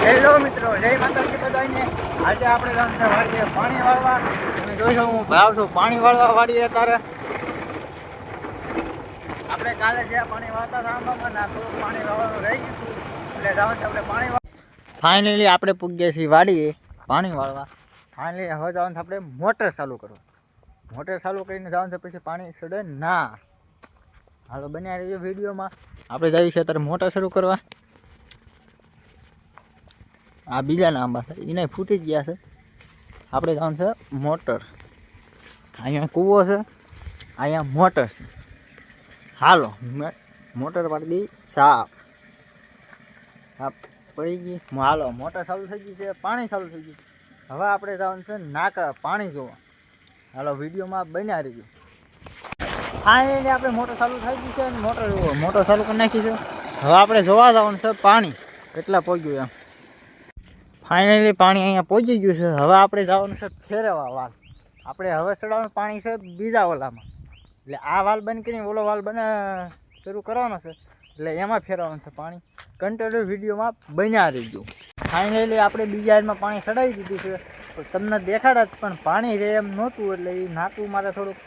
Hello મિત્રો, જય માતાજી બધાને। આજે આપણે જવાનું છે વાડીએ પાણી વાળવા। તમે જોઈ હું ભાવ છું પાણી વાળવા વાડીએ। અત્યારે આપણે કાલે જે પાણી વાળતા હતા આંબામાં ના થોડુંક પાણી વાળવાનું રહી ગયું હતું, એટલે જવાનું છે આપણે પાણી વાળવા। ફાઇનલી આપણે પૂગ્યા છીએ વાડીએ પાણી વાળવા। ફાઇનલી હવે જવાનું છે આપણે મોટર ચાલુ કરવા। મોટર ચાલુ કરીને જવાનું છે, પછી પાણી ચડે ના। હાલો બન્યા રહીએ વિડીયોમાં। આપણે જઈએ છીએ અત્યારે મોટર શરૂ કરવા। આ બીજાના આંબા છે, એને ફૂટી ગયા છે। આપણે જવાનું છે મોટર। અહીંયા કૂવો છે, અહીંયા મોટર છે। હાલો મોટર પાડી દઈ સાફ સાફ પડી ગઈ। હાલો મોટર ચાલુ થઈ ગઈ છે, પાણી ચાલુ થઈ ગયું। હવે આપણે જવાનું છે નાકા પાણી જોવા। હાલો વિડીયોમાં બન્યા રહીએ। ફાઇનલી આપણે મોટર ચાલુ થઈ ગઈ છે, મોટર ચાલુ કરી નાખી છે। હવે આપણે જોવા જવાનું છે પાણી કેટલા પહોંચ્યું એમ। ફાઇનલી પાણી અહીંયા પહોંચી ગયું છે। હવે આપણે જવાનું છે ફેરવા વાલ। આપણે હવે ચડાવવાનું પાણી છે બીજા ઓલામાં, એટલે આ વાલ બંધ કરીને ઓલો વાલ શરૂ કરવાનો છે, એટલે એમાં ફેરવાનું છે પાણી। કન્ટિન્યુ વિડીયોમાં બન્યા રહીજો। ફાઇનલી આપણે બીજા હાલમાં પાણી ચડાવી દીધું છે, તો તમને દેખાડા પણ પાણી રહે એમ નહોતું, એટલે એ નાકું મારે થોડુંક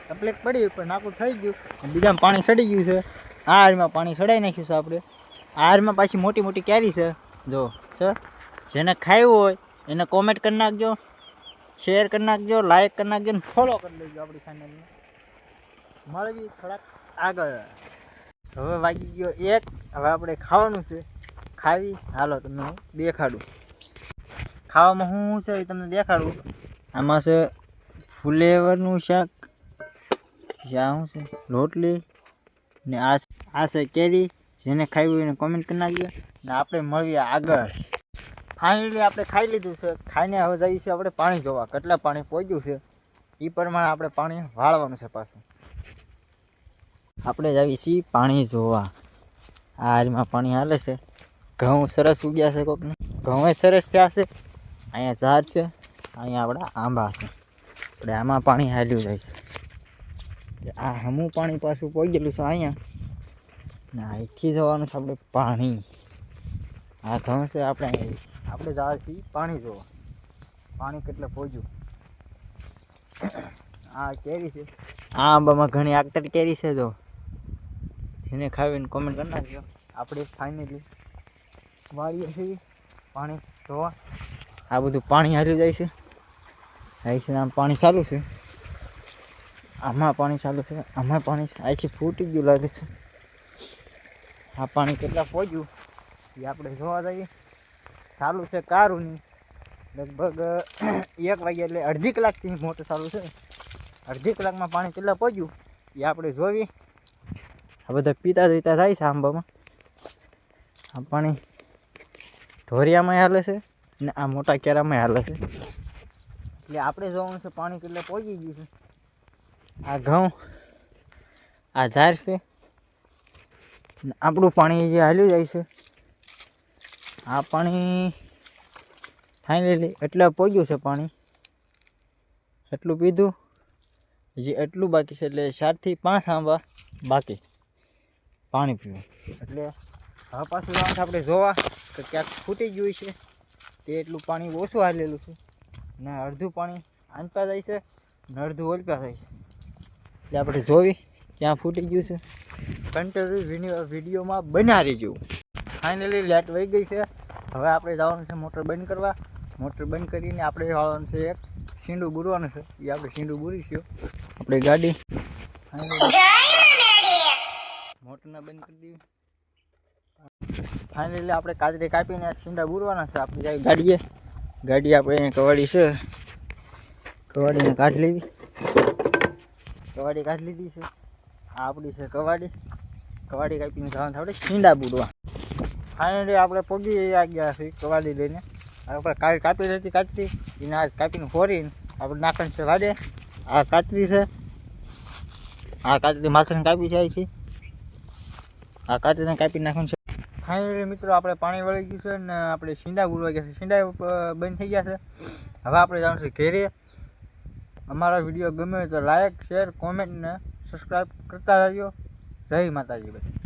તકલીફ પડી, પણ નાકું થઈ ગયું। બીજામાં પાણી ચડી ગયું છે। આ હાલમાં પાણી ચડાવી નાખ્યું છે આપણે। આ હાલમાં પાછી મોટી મોટી કેરી છે, જો છે। જેને ખાવું હોય એને કોમેન્ટ કરી નાખજો, શેર કરી નાખજો, લાઈક કરી નાખજો ને ફોલો કરી લેજો આપણી ચેનલને। મળવી થોડાક આગળ। હવે વાગી ગયો 1। હવે આપણે ખાવાનું છે, ખાવી હાલો તમને હું દેખાડું। ખાવામાં શું છે એ તમને દેખાડું। આમાં છે ફુલેવરનું શાક, શું છે રોટલી ને આ છે કેરી। જેને ખાવી હોય એને કોમેન્ટ કરી નાખજો ને આપણે મળીએ આગળ। ફાઇનલી આપણે ખાઈ લીધું છે, ખાઈને હવે જઈએ છીએ આપણે પાણી જોવા કેટલા પાણી પહોંચ્યું છે, એ પ્રમાણે આપણે પાણી વાળવાનું છે પાછું। આપણે જઈએ છીએ પાણી જોવા। આ હારીમાં પાણી હાલે છે। ઘઉં સરસ ઉગ્યા છે, કોકને ઘઉં સરસ થયા છે। અહીંયા ઝાડ છે, અહીંયા આપણા આંબા છે, આપણે આમાં પાણી હાલ્યું જાય છે। આ હમું પાણી પાછું પહોંચેલું છે અહીંયા, ને અહીંથી જવાનું છે આપણે પાણી। આ ઘઉં છે, આપણે જવા છીએ પાણી જોવા, પાણી કેટલે પહોંચ્યું। આ કેરી છે, આ આંબામાં ઘણી આગતરી કેરી છે, જો જેને ખાવીને કોમેન્ટ કરી નાખજો। આપણે ફાઇનલી વાળીએ છીએ પાણી જોવા। આ બધું પાણી હાલ્યું જાય છે, આમ પાણી ચાલુ છે, આમાં પાણી ચાલુ છે, આમાં પાણી અહીંથી ફૂટી ગયું લાગે છે। આ પાણી કેટલા પહોંચ્યું એ આપણે જોવા જઈએ। ચાલુ છે કારુની, લગભગ 1 વાગ્યા એટલે અડધી કલાકથી મોટર ચાલુ છે। અડધી કલાકમાં પાણી કેટલા પહોંચ્યું એ આપણે જોઈએ। આ બધા પીતા પીતા થાય છે આંબામાં। આ પાણી ધોરિયામાં હાલે છે ને આ મોટા કેરામાં હાલે છે, એટલે આપણે જોવાનું છે પાણી કેટલે પહોંચી ગયું છે। આ ઘઉં, આ ઝાડ છે, આપણું પાણી જે હાલ્યું જાય છે। આ પાણી ફાઇનલી એટલે પહોંચ્યું છે પાણી, એટલું પીધું, હજી એટલું બાકી છે, એટલે 4 થી 5 આંબા બાકી પાણી પીવું। એટલે હવે પાછું જવાનું છે આપણે જોવા કે ક્યાંક ફૂટી ગયું છે, તે એટલું પાણી ઓછું હાલેલું છે, ને અડધું પાણી આંચપા જાય છે ને અડધું ઓલપા જાય છે, એટલે આપણે જોવી ક્યાં ફૂટી ગયું છે। કન્ટિન્યુ વિડીયોમાં બન્યા રહેજો। ફાઇનલી લાઇટ વહી ગઈ છે। હવે આપણે જવાનું છે મોટર બંધ કરવા। મોટર બંધ કરીને આપણે વાળવાનું છે એક સીંડું બુરવાનું છે, એ આપણે સીંડું બુરીશું। આપણે ગાડી મોટરને બંધ કરી દઈએ। ફાઇનલી આપણે કાચરી કાપીને સીંડા બુરવાના છે। આપણે જાય ગાડી આપણે અહીંયા કવાડી છે, કવાડીને કાઢી લીધી છે। આ આપણી છે કવાડી કાપીને જવાનું આપણે સીંડા બુરવા। ફાઇનલી આપણે પગી ગયા છીએ કવાડી લઈને। આપણે કાલ કાપી હતી કાચરી, એને આજ કાપીને ફોરીને આપણે નાખવાનું છે વાડે। આ કાચરી છે, આ કાચરી માથાને કાપી જાય છે, આ કાચરીને કાપી નાખવાનું છે। ફાઇનલી મિત્રો આપણે પાણી વળી ગયું છે ને આપણે સીંડા બુરવા ગયા છે, સીંડા બંધ થઈ ગયા છે। હવે આપણે જવાનું છે ઘેરે। અમારા વિડીયો ગમે તો લાઈક, શેર, કોમેન્ટ ને સબસ્ક્રાઈબ કરતા રહેજો। જય માતાજી ભાઈ।